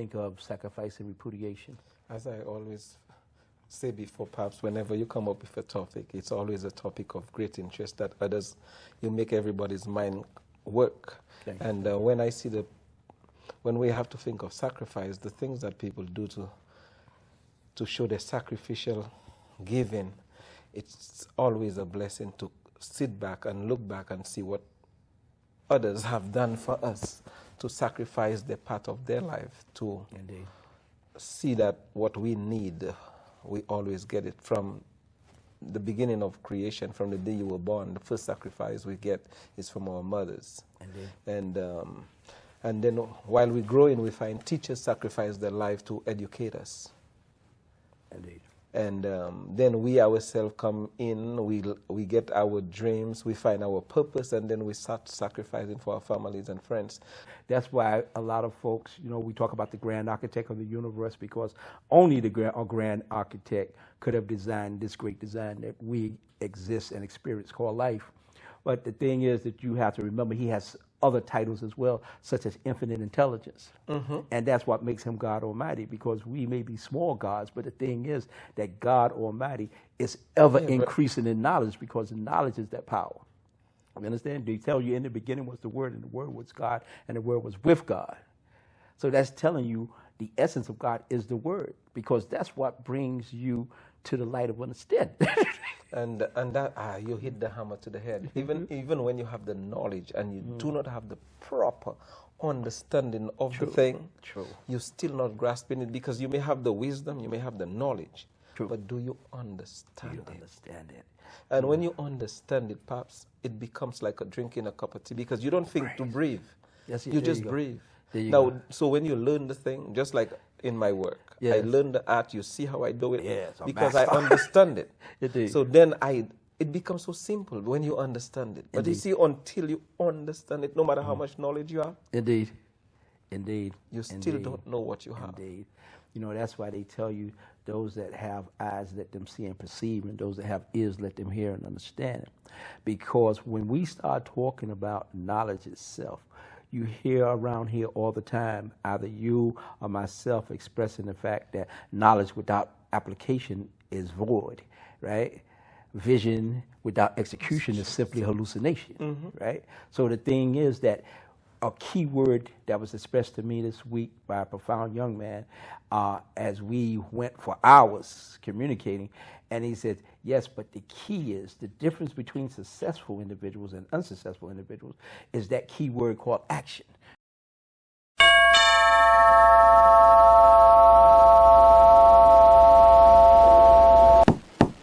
think of sacrifice and repudiation? As I always say before, perhaps whenever you come up with a topic, it's always a topic of great interest that others, you make everybody's mind work. And when I see when we have to think of sacrifice, the things that people do to show their sacrificial giving, it's always a blessing to sit back and look back and see what others have done for us, to sacrifice their part of their life, to see that what we need, we always get it from the beginning of creation, from the day you were born. The first sacrifice we get is from our mothers. And then while we're growing, we find teachers sacrifice their life to educate us. And then we ourselves come in, we get our dreams, we find our purpose, and then we start sacrificing for our families and friends. That's why a lot of folks, we talk about the grand architect of the universe, because only the grand architect could have designed this great design that we exist and experience called life. But the thing is that you have to remember he has other titles as well, such as infinite intelligence. And that's what makes him God Almighty, because we may be small gods, but the thing is that God Almighty is ever increasing in knowledge, because knowledge is that power. You understand? They tell you in the beginning was the Word, and the Word was God, and the Word was with God. So that's telling you the essence of God is the Word, because that's what brings you to the light of understanding. and that you hit the hammer to the head. Even when you have the knowledge and you do not have the proper understanding of the thing, you're still not grasping it, because you may have the wisdom, you may have the knowledge, but do you understand it? And when you understand it, perhaps it becomes like drinking a cup of tea, because you don't think to breathe. You just breathe. So when you learn the thing, just like in my work, I learn the art, you see how I do it, because I understand it. So then it becomes so simple when you understand it. But you see, until you understand it, no matter how much knowledge you have, you still don't know what you have. That's why they tell you, those that have eyes, let them see and perceive, and those that have ears, let them hear and understand. Because when we start talking about knowledge itself, you hear around here all the time, either you or myself expressing the fact that knowledge without application is void, right? Vision without execution is simply hallucination, right? So the thing is that a key word that was expressed to me this week by a profound young man, as we went for hours communicating, and he said, yes, but the key is the difference between successful individuals and unsuccessful individuals is that key word called action.